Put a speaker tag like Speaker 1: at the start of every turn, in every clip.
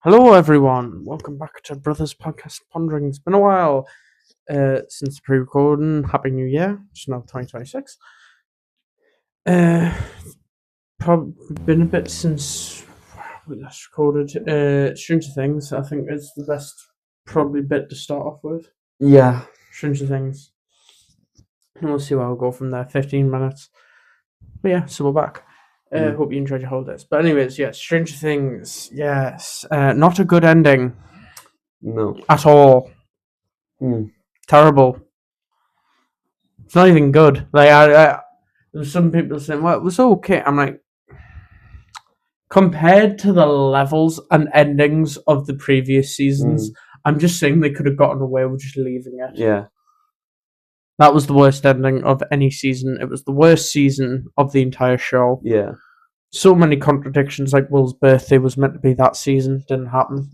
Speaker 1: Hello, everyone. Welcome back to Brothers Podcast Pondering. It's been a while since pre-recording. Happy New Year. It's now 2026. Probably been a bit since we last recorded. Stranger Things, I think, is the best probably bit to start off with.
Speaker 2: Yeah.
Speaker 1: Stranger Things. And we'll see where we'll go from there. 15 minutes. But yeah, so we're back. Hope you enjoyed your holidays. But anyways, yeah, Stranger Things. Yes. Not a good ending.
Speaker 2: No.
Speaker 1: At all.
Speaker 2: Mm.
Speaker 1: Terrible. It's not even good. There was some people saying, well, it was okay. I'm like, compared to the levels and endings of the previous seasons, I'm just saying they could have gotten away with just leaving it.
Speaker 2: Yeah.
Speaker 1: That was the worst ending of any season. It was the worst season of the entire show.
Speaker 2: Yeah.
Speaker 1: So many contradictions, like Will's birthday was meant to be that season, didn't happen.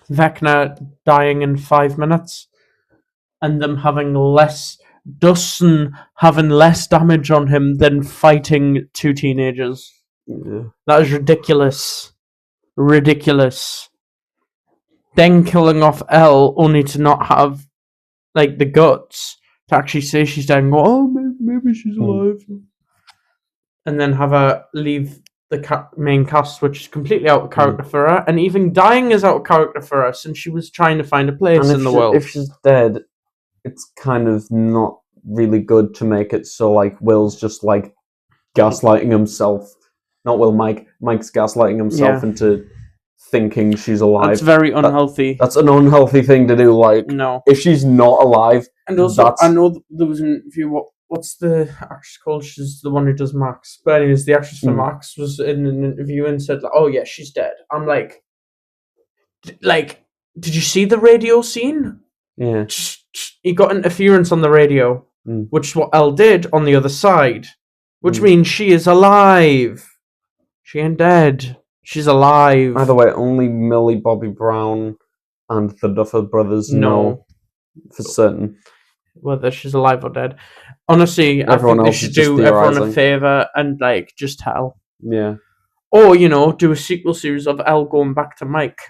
Speaker 1: Vecna dying in 5 minutes, and them having Dustin having less damage on him than fighting two teenagers.
Speaker 2: Yeah.
Speaker 1: That is ridiculous. Ridiculous. Then killing off Elle only to not have the guts to actually say she's dead and go, oh, maybe she's alive. And then have her leave the main cast, which is completely out of character for her. And even dying is out of character for her, since she was trying to find a place in the world.
Speaker 2: If she's dead, it's kind of not really good to make it so, Will's just, gaslighting himself. Not Will, Mike. Mike's gaslighting himself into thinking she's alive.
Speaker 1: That's very unhealthy.
Speaker 2: That's an unhealthy thing to do,
Speaker 1: No.
Speaker 2: If she's not alive,
Speaker 1: and also, I know there was an interview, what's the actress called? She's the one who does Max. But anyways, the actress for Max was in an interview and said, oh yeah, she's dead. I'm like, did you see the radio scene?
Speaker 2: Yeah.
Speaker 1: He got interference on the radio, which is what Elle did on the other side, which means she is alive. She ain't dead. She's alive.
Speaker 2: By the way, only Millie Bobby Brown and the Duffer Brothers know for certain
Speaker 1: whether she's alive or dead. Honestly,
Speaker 2: everyone
Speaker 1: I think they should do everyone a favour and just tell.
Speaker 2: Yeah.
Speaker 1: Or, do a sequel series of Elle going back to Mike.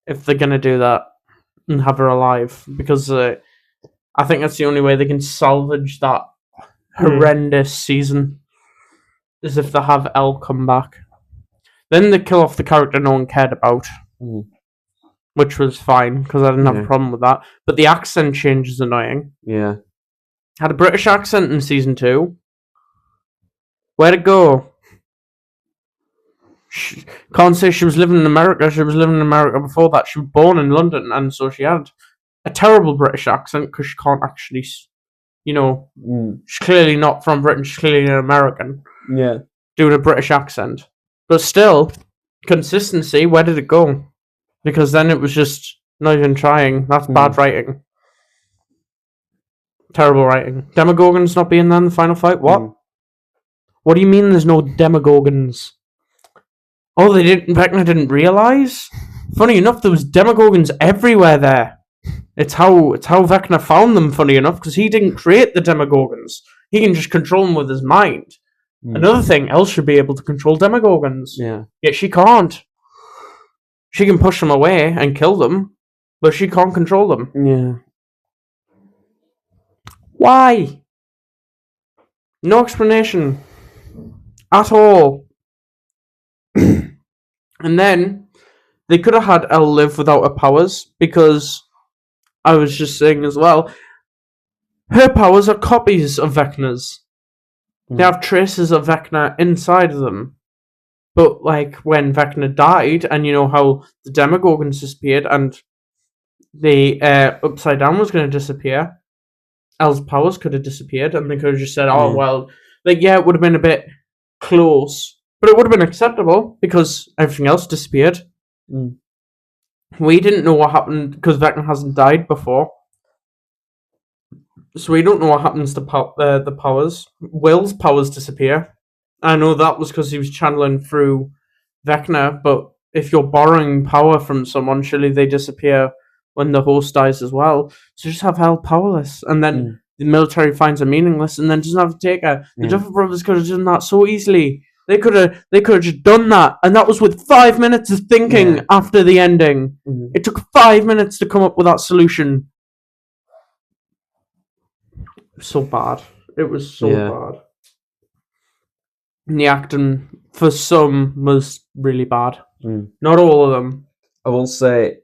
Speaker 1: If they're gonna do that and have her alive. Because I think that's the only way they can salvage that horrendous season. Is if they have Elle come back. Then they kill off the character no one cared about. Which was fine, because I didn't have a problem with that. But the accent change is annoying.
Speaker 2: Yeah.
Speaker 1: Had a British accent in season 2. Where'd it go? Can't say she was living in America. She was living in America before that. She was born in London, and so she had a terrible British accent, because she can't actually, she's clearly not from Britain. She's clearly an American.
Speaker 2: Yeah.
Speaker 1: Doing a British accent. But still, consistency, where did it go? Because then it was just not even trying. That's bad writing. Terrible writing. Demogorgons not being there in the final fight? What? What do you mean there's no Demogorgons? Oh, Vecna didn't realise? Funny enough, there was Demogorgons everywhere there. It's how Vecna found them, funny enough, because he didn't create the Demogorgons. He can just control them with his mind. Another thing, Elle should be able to control Demogorgons.
Speaker 2: Yeah.
Speaker 1: Yet she can't. She can push them away and kill them, but she can't control them.
Speaker 2: Yeah.
Speaker 1: Why? No explanation. At all. And then, they could have had Elle live without her powers, because I was just saying as well, her powers are copies of Vecna's. They have traces of Vecna inside of them. But, when Vecna died, and you know how the Demogorgons disappeared, and the Upside Down was going to disappear, Elle's powers could have disappeared, and they could have just said, oh, well, it would have been a bit close, but it would have been acceptable, because everything else disappeared. We didn't know what happened, because Vecna hasn't died before. So we don't know what happens to the powers. Will's powers disappear. I know that was because he was channeling through Vecna, but if you're borrowing power from someone, surely they disappear when the host dies as well. So just have Elle powerless, and then the military finds her meaningless, and then doesn't have to take her. The Duffer Brothers could have done that so easily. They could have just done that, and that was with 5 minutes of thinking
Speaker 2: Yeah.
Speaker 1: after the ending.
Speaker 2: Mhm.
Speaker 1: It took 5 minutes to come up with that solution. So bad. It was so
Speaker 2: Yeah.
Speaker 1: bad. And the acting for some was really bad.
Speaker 2: Mm.
Speaker 1: Not all of them.
Speaker 2: I will say,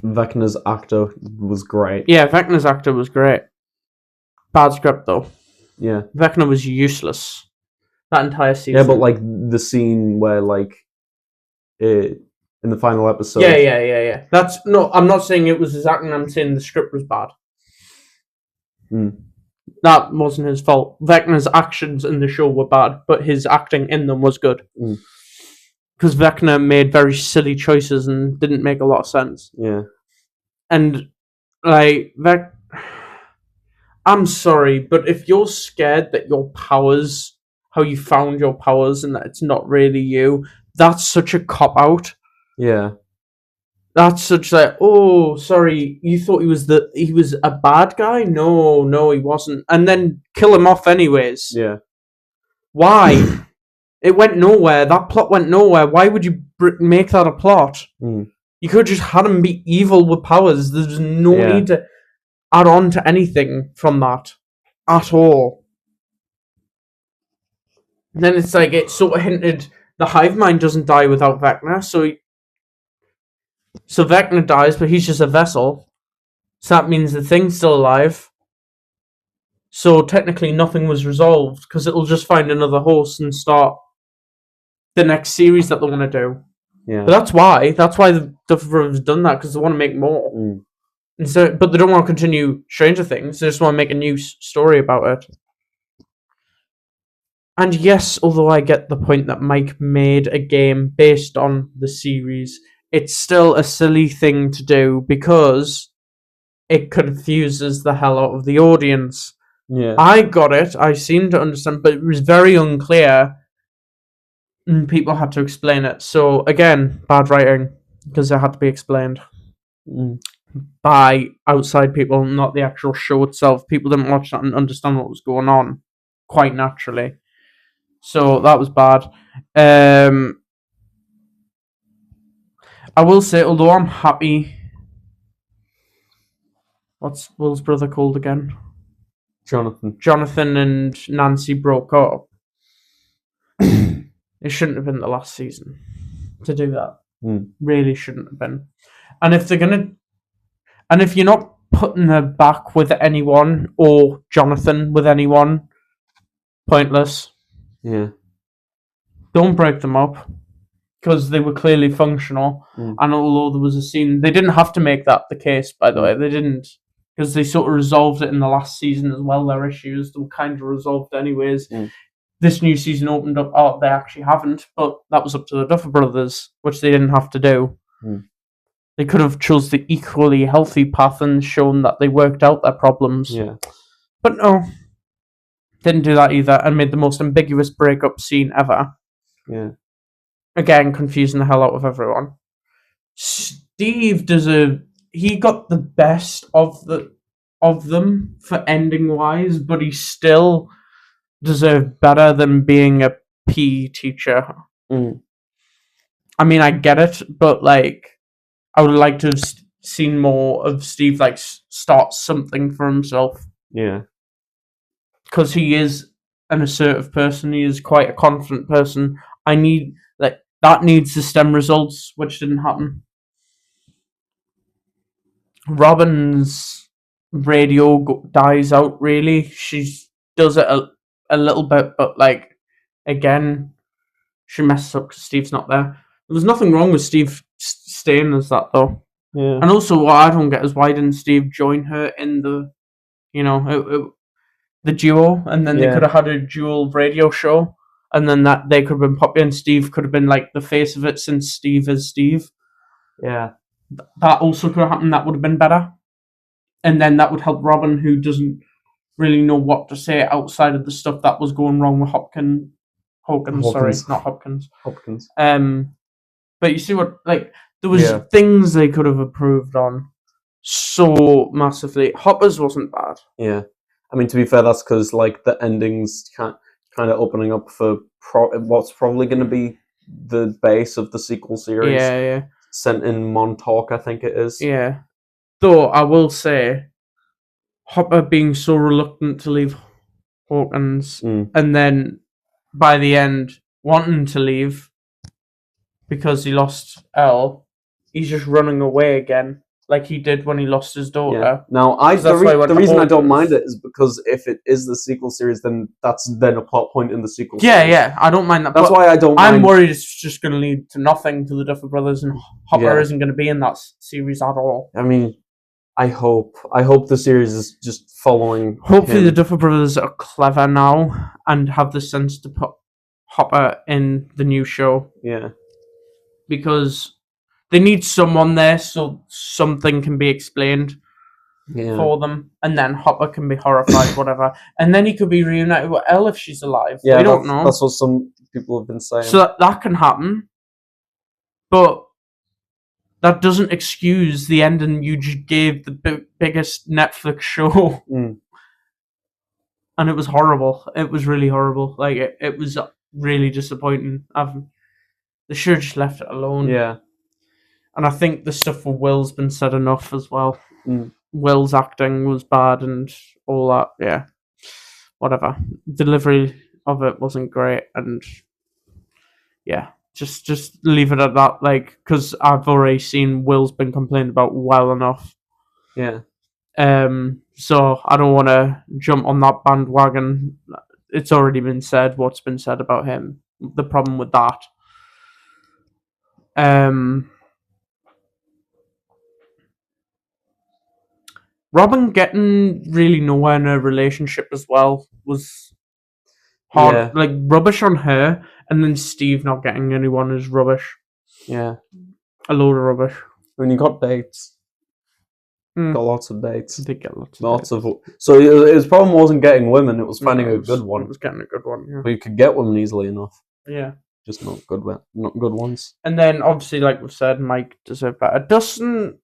Speaker 2: Vecna's actor was great.
Speaker 1: Yeah, Vecna's actor was great. Bad script though.
Speaker 2: Yeah.
Speaker 1: Vecna was useless that entire season.
Speaker 2: Yeah, but like the scene where like in the final episode.
Speaker 1: Yeah. That's no. I'm not saying it was his acting. I'm saying the script was bad.
Speaker 2: Mm.
Speaker 1: That wasn't his fault. Vecna's actions in the show were bad, but his acting in them was good. Because Vecna made very silly choices and didn't make a lot of sense.
Speaker 2: Yeah.
Speaker 1: And like I'm sorry, but if you're scared that your powers, how you found your powers, and that it's not really you, that's such a cop out.
Speaker 2: Yeah.
Speaker 1: That's such like, oh, sorry, you thought he was a bad guy? No, he wasn't. And then kill him off anyways.
Speaker 2: Yeah.
Speaker 1: Why? It went nowhere. That plot went nowhere. Why would you make that a plot?
Speaker 2: Mm.
Speaker 1: You could have just had him be evil with powers. There's no need to add on to anything from that at all. And then it's like it sort of hinted the hive mind doesn't die without Vecna, so Vecna dies, but he's just a vessel. So that means the thing's still alive. So technically nothing was resolved, because it'll just find another host and start the next series that they want to do.
Speaker 2: Yeah.
Speaker 1: But that's why the Duffer Brothers have done that, because they want to make more.
Speaker 2: Mm.
Speaker 1: And so, but they don't want to continue Stranger Things. They just want to make a new story about it. And yes, although I get the point that Mike made a game based on the series, it's still a silly thing to do because it confuses the hell out of the audience.
Speaker 2: Yeah.
Speaker 1: I got it. I seemed to understand, but it was very unclear. And people had to explain it. So, again, bad writing because it had to be explained by outside people, not the actual show itself. People didn't watch that and understand what was going on quite naturally. So, that was bad. I will say, although I'm happy... What's Will's brother called again? Jonathan and Nancy broke up. It shouldn't have been the last season to do that. Really shouldn't have been. And if you're not putting her back with anyone or Jonathan with anyone, pointless.
Speaker 2: Yeah.
Speaker 1: Don't break them up because they were clearly functional. And although there was a scene, they didn't have to make that the case. By the way, they didn't, because they sort of resolved it in the last season as well. Their issues they were kind of resolved anyways. This new season opened up. Oh, they actually haven't, but that was up to the Duffer Brothers, which they didn't have to do. They could have chose the equally healthy path and shown that they worked out their problems.
Speaker 2: Yeah.
Speaker 1: But no, didn't do that either, and made the most ambiguous breakup scene ever.
Speaker 2: Yeah.
Speaker 1: Again, confusing the hell out of everyone. Steve he got the best of them for ending wise, but he still deserved better than being a PE teacher. I mean, I get it, but like, I would like to have seen more of Steve like start something for himself.
Speaker 2: Yeah.
Speaker 1: Because he is an assertive person. He is quite a confident person. That needs to stem results, which didn't happen. Robin's radio dies out, really. She does it a little bit, but like, again, she messes up because Steve's not there. There was nothing wrong with Steve staying as that, though.
Speaker 2: Yeah.
Speaker 1: And also, what I don't get is why didn't Steve join her in the, the duo, and then they could have had a dual radio show, and then that they could have been popular, and Steve could have been like the face of it since Steve is Steve.
Speaker 2: Yeah.
Speaker 1: That also could have happened. That would have been better, and then that would help Robin, who doesn't really know what to say outside of the stuff that was going wrong with Hawkins. Sorry, not Hopkins.
Speaker 2: Hopkins.
Speaker 1: But you see what, like, there was things they could have improved on so massively. Hopper's wasn't bad.
Speaker 2: Yeah. I mean, to be fair, that's because, like, the endings kind kind of opening up for what's probably going to be the base of the sequel series.
Speaker 1: Yeah.
Speaker 2: Sent in Montauk, I think it is.
Speaker 1: Yeah. Though I will say, Hopper being so reluctant to leave Hawkins, and then by the end wanting to leave because he lost Elle, he's just running away again, like he did when he lost his daughter.
Speaker 2: Yeah. Now, the reason I don't mind it is because if it is the sequel series, then that's then a plot point in the sequel series.
Speaker 1: Yeah, I don't mind that.
Speaker 2: That's why I don't mind.
Speaker 1: I'm worried it's just going to lead to nothing to the Duffer Brothers, and Hopper isn't going to be in that series at all.
Speaker 2: I mean, I hope the series is just following.
Speaker 1: Hopefully, the Duffer Brothers are clever now and have the sense to put Hopper in the new show.
Speaker 2: Yeah,
Speaker 1: because they need someone there so something can be explained for them, and then Hopper can be horrified, whatever, and then he could be reunited with Elle if she's alive.
Speaker 2: Yeah,
Speaker 1: we don't know.
Speaker 2: That's what some people have been saying.
Speaker 1: So that can happen, but that doesn't excuse the ending you just gave the biggest Netflix show. And it was horrible. It was really horrible. Like, it was really disappointing. They should have just left it alone.
Speaker 2: Yeah.
Speaker 1: And I think the stuff with Will's been said enough as well. Will's acting was bad and all that. Yeah. Whatever. Delivery of it wasn't great. And yeah. Just leave it at that, like, because I've already seen Will's been complained about well enough.
Speaker 2: Yeah.
Speaker 1: So I don't want to jump on that bandwagon. It's already been said what's been said about him. The problem with that. Robin getting really nowhere in a relationship as well was hard.
Speaker 2: Yeah.
Speaker 1: Like, rubbish on her, and then Steve not getting anyone is rubbish.
Speaker 2: Yeah.
Speaker 1: A load of rubbish.
Speaker 2: When you got dates. Got lots of dates.
Speaker 1: I did get lots
Speaker 2: of dates. So his problem wasn't getting women, it was finding a good one.
Speaker 1: It was getting a good one, yeah.
Speaker 2: But you could get women easily enough.
Speaker 1: Yeah.
Speaker 2: Just not good ones.
Speaker 1: And then, obviously, like we've said, Mike deserved better. Dustin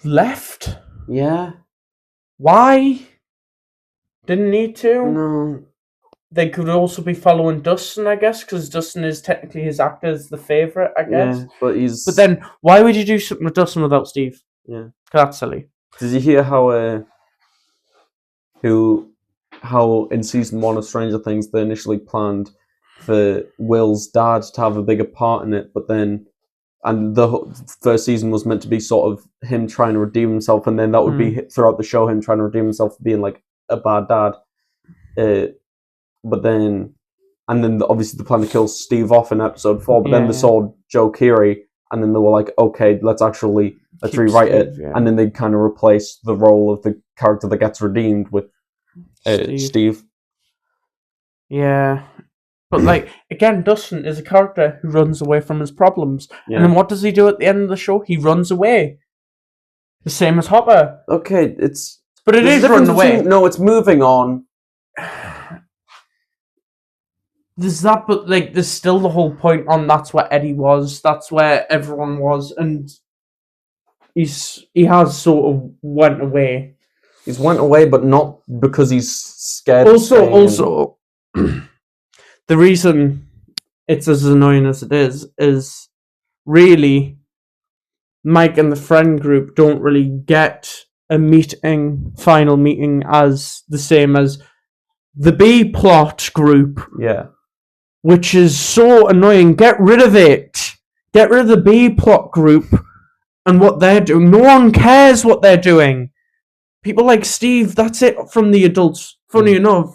Speaker 1: left?
Speaker 2: Yeah.
Speaker 1: Why? Didn't need to?
Speaker 2: No.
Speaker 1: They could also be following Dustin, I guess, because Dustin is technically his actor as the favourite, I guess.
Speaker 2: Yeah, but he's...
Speaker 1: But then, why would you do something with Dustin without Steve?
Speaker 2: Yeah.
Speaker 1: That's silly.
Speaker 2: Did you hear how in season 1 of Stranger Things they initially planned for Will's dad to have a bigger part in it, but then, and the first season was meant to be sort of him trying to redeem himself, and then that would be throughout the show him trying to redeem himself for being like a bad dad. But then, and then obviously the plan to kill Steve off in episode 4, but then they saw Joe Keery, and then they were like, okay, let's rewrite it, and then they kind of replaced the role of the character that gets redeemed with Steve.
Speaker 1: Yeah. But, like, again, Dustin is a character who runs away from his problems. Yeah. And then what does he do at the end of the show? He runs away. The same as Hopper.
Speaker 2: Okay,
Speaker 1: But it is running away.
Speaker 2: No, it's moving on.
Speaker 1: There's that, but, like, there's still the whole point on that's where Eddie was. That's where everyone was. And he has sort of went away.
Speaker 2: He's went away, but not because he's scared.
Speaker 1: Also... The reason it's as annoying as it is really Mike and the friend group don't really get a final meeting as the same as the B-plot group.
Speaker 2: Yeah.
Speaker 1: Which is so annoying. Get rid of it. Get rid of the B-plot group and what they're doing. No one cares what they're doing. People like Steve, that's it from the adults. Funny enough.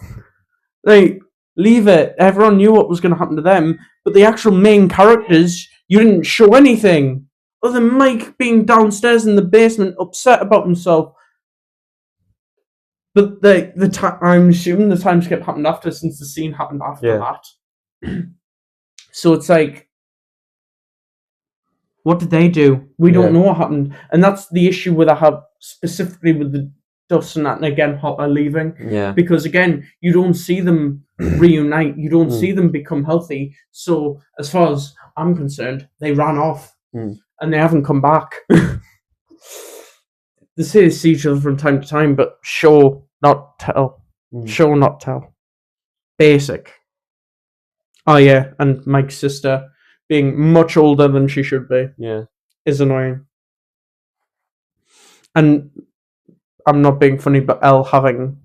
Speaker 1: Like... Leave it. Everyone knew what was going to happen to them, but the actual main characters, you didn't show anything other than Mike being downstairs in the basement, upset about himself. But I'm assuming the time skip happened after, since the scene happened after that. So it's like, what did they do? We don't know what happened, and that's the issue with I have specifically with the Dustin and again Hopper leaving.
Speaker 2: Yeah.
Speaker 1: Because again, you don't see them reunite. You don't see them become healthy. So as far as I'm concerned, they ran off and they haven't come back. They say they see each other from time to time, but show not tell. Show not tell. basic. Oh yeah, and Mike's sister being much older than she should be
Speaker 2: Yeah.
Speaker 1: is annoying. And I'm not being funny, but Elle having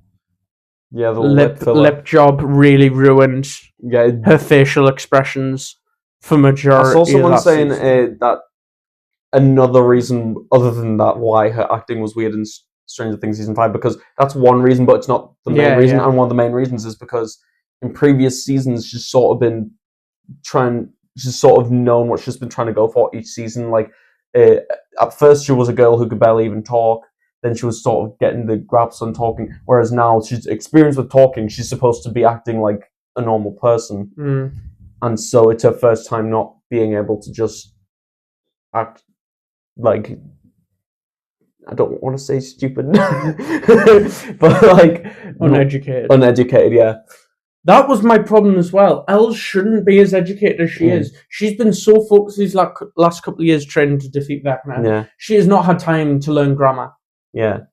Speaker 2: Yeah, the lip filler.
Speaker 1: lip job really ruined
Speaker 2: Yeah.
Speaker 1: her facial expressions for majority.
Speaker 2: I saw someone
Speaker 1: of that
Speaker 2: saying
Speaker 1: season.
Speaker 2: that another reason other than that why her acting was weird in Stranger Things season 5, because that's one reason, but it's not the main
Speaker 1: Yeah,
Speaker 2: reason.
Speaker 1: yeah.
Speaker 2: And one of the main reasons is because in previous seasons she's sort of been she's sort of known what she's been trying to go for each season. Like at first she was a girl who could barely even talk, then she was sort of getting the grasp on talking, whereas now she's experienced with talking, she's supposed to be acting like a normal person. And so it's her first time not being able to just act like, I don't want to say stupid, but like
Speaker 1: Uneducated.
Speaker 2: Yeah.
Speaker 1: That was my problem as well. Elle shouldn't be as educated as she is. She's been so focused these last couple of years trying to defeat Vecna.
Speaker 2: Yeah.
Speaker 1: She has not had time to learn grammar.
Speaker 2: Yeah.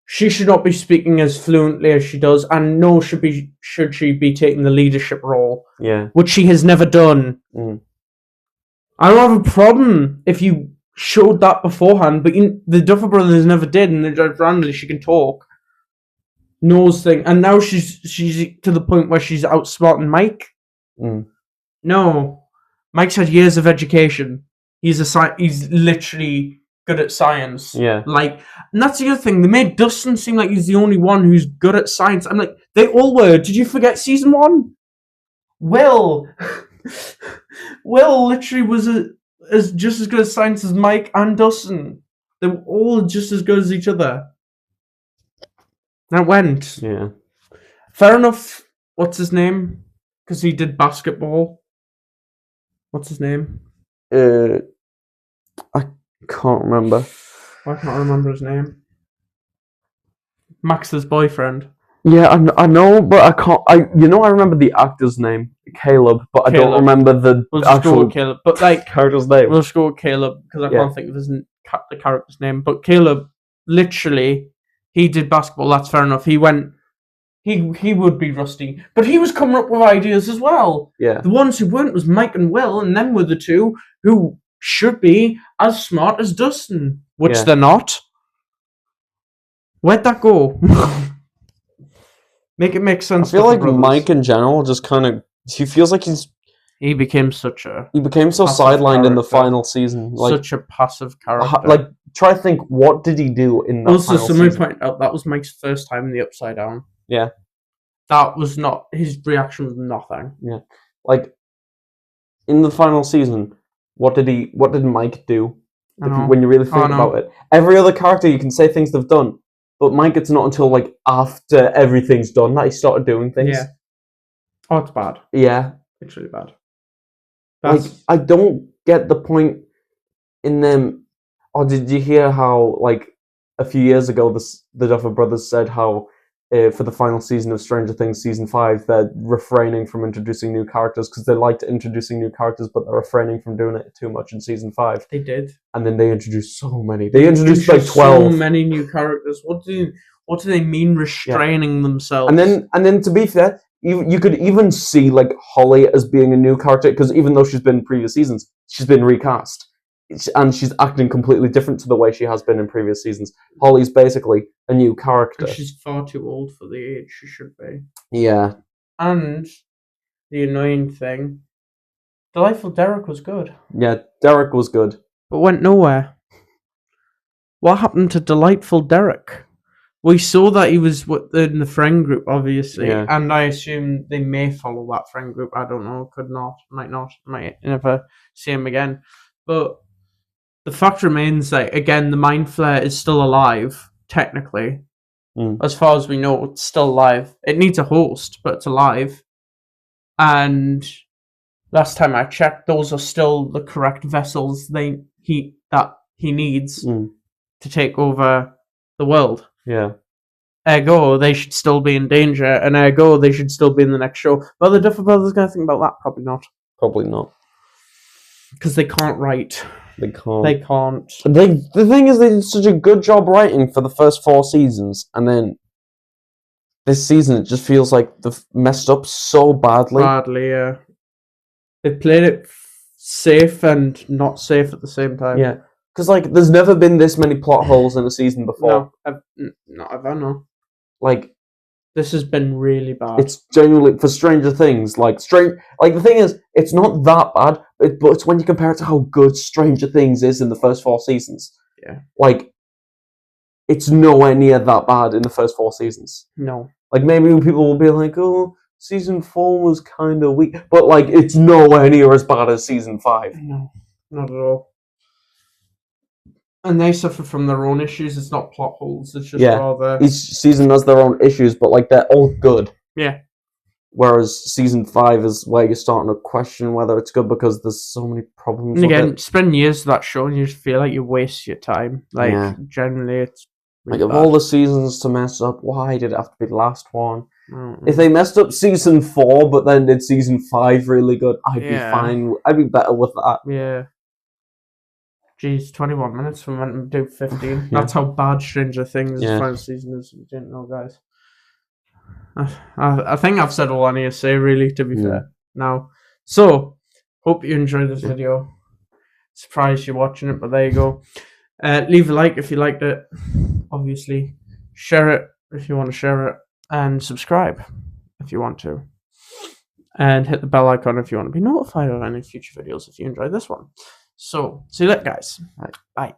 Speaker 1: She should not be speaking as fluently as she does, and nor should she be taking the leadership role.
Speaker 2: Yeah.
Speaker 1: Which she has never done. I don't have a problem if you showed that beforehand, but the Duffer Brothers never did, and they're just randomly she can talk. Knows thing, and now she's to the point where she's outsmarting Mike. No, Mike's had years of education. He's literally good at science.
Speaker 2: Yeah.
Speaker 1: Like, and that's the other thing. They made Dustin seem like he's the only one who's good at science. I'm like, they all were. Did you forget season 1? Will literally was just as good at science as Mike and Dustin. They were all just as good as each other. That went.
Speaker 2: Yeah.
Speaker 1: Fair enough. What's his name? Because he did basketball. What's his name?
Speaker 2: I can't remember.
Speaker 1: I can't remember his name. Max's boyfriend.
Speaker 2: Yeah, I know, but I can't. I remember the actor's name, Caleb, but I don't remember the
Speaker 1: We'll just
Speaker 2: actual
Speaker 1: go with Caleb. But like,
Speaker 2: character's name.
Speaker 1: we'll just go with Caleb because I can't think of the character's name. But Caleb, literally, he did basketball. That's fair enough. He went. He would be rusty, but he was coming up with ideas as well.
Speaker 2: Yeah.
Speaker 1: The ones who weren't was Mike and Will, and them were the two who should be as smart as Dustin, which they're not. Where'd that go? Make it make sense.
Speaker 2: I feel like Mike in general just kind of, he feels like
Speaker 1: he became so
Speaker 2: sidelined in the final season. Like,
Speaker 1: such a passive character.
Speaker 2: Like, try to think, what did he do in that
Speaker 1: also,
Speaker 2: final
Speaker 1: somebody
Speaker 2: season?
Speaker 1: pointed out that was Mike's first time in the Upside Down.
Speaker 2: Yeah.
Speaker 1: That was not, his reaction was nothing.
Speaker 2: Yeah. Like, in the final season, what did Mike do? When you really think about it. Every other character, you can say things they've done, but Mike, it's not until, like, after everything's done that he started doing things.
Speaker 1: Yeah. Oh, it's bad.
Speaker 2: Yeah.
Speaker 1: It's really bad.
Speaker 2: Like, I don't get the point in them. Oh, did you hear how, like, a few years ago, the Duffer Brothers said how for the final season of Stranger Things season 5, they're refraining from introducing new characters because they liked introducing new characters, but they're refraining from doing it too much in season 5.
Speaker 1: They did.
Speaker 2: And then they introduced so many. They introduced like 12.
Speaker 1: So many new characters. What do they mean restraining themselves?
Speaker 2: And then to be fair, you could even see like Holly as being a new character, because even though she's been in previous seasons, she's been recast. And she's acting completely different to the way she has been in previous seasons. Holly's basically a new character.
Speaker 1: She's far too old for the age she should be.
Speaker 2: Yeah.
Speaker 1: And the annoying thing, Delightful Derek was good.
Speaker 2: Yeah, Derek was good.
Speaker 1: But went nowhere. What happened to Delightful Derek? We saw that he was in the friend group, obviously, and I assume they may follow that friend group. I don't know, could not, might never see him again. But the fact remains that, again, the Mind Flayer is still alive, technically. As far as we know, it's still alive. It needs a host, but it's alive. And last time I checked, those are still the correct vessels that he needs to take over the world.
Speaker 2: Yeah.
Speaker 1: Ergo, they should still be in danger, and ergo, they should still be in the next show. But the Duffer Brothers going to think about that? Probably not.
Speaker 2: Probably not.
Speaker 1: Because they can't write.
Speaker 2: They can't.
Speaker 1: They can't.
Speaker 2: The thing is, they did such a good job writing for the first 4 seasons, and then this season it just feels like they've messed up so badly.
Speaker 1: Badly, yeah. They played it safe and not safe at the same time.
Speaker 2: Yeah, because like there's never been this many plot holes in a season before.
Speaker 1: No, not ever. No,
Speaker 2: Like
Speaker 1: this has been really bad.
Speaker 2: it's genuinely for Stranger Things. Like the thing is, it's not that bad, but it's when you compare it to how good Stranger Things is in the first 4 seasons.
Speaker 1: Yeah.
Speaker 2: Like it's nowhere near that bad in the first 4 seasons.
Speaker 1: No.
Speaker 2: Like maybe people will be like, "Oh, season 4 was kind of weak," but like it's nowhere near as bad as season 5.
Speaker 1: No, not at all. And they suffer from their own issues. It's not plot holes. It's just rather.
Speaker 2: Each season has their own issues, but like they're all good.
Speaker 1: Yeah.
Speaker 2: Whereas season 5 is where you're starting to question whether it's good because there's so many problems.
Speaker 1: And again,
Speaker 2: with it.
Speaker 1: spend years of that show and you just feel like you waste your time. Like generally, it's really
Speaker 2: like of all the seasons to mess up, why did it have to be the last one?
Speaker 1: Mm-hmm.
Speaker 2: If they messed up season 4, but then did season 5 really good, I'd be fine. I'd be better with that.
Speaker 1: Yeah. Jeez, 21 minutes from when to do 15. That's how bad Stranger Things' final season is. You didn't know, guys. I think I've said all I need to say, really, to be fair. Now, so, hope you enjoyed this video. Surprised you're watching it, but there you go. Leave a like if you liked it. Obviously, share it if you want to share it. And subscribe if you want to. And hit the bell icon if you want to be notified of any future videos if you enjoyed this one. So, see you later, guys. Bye.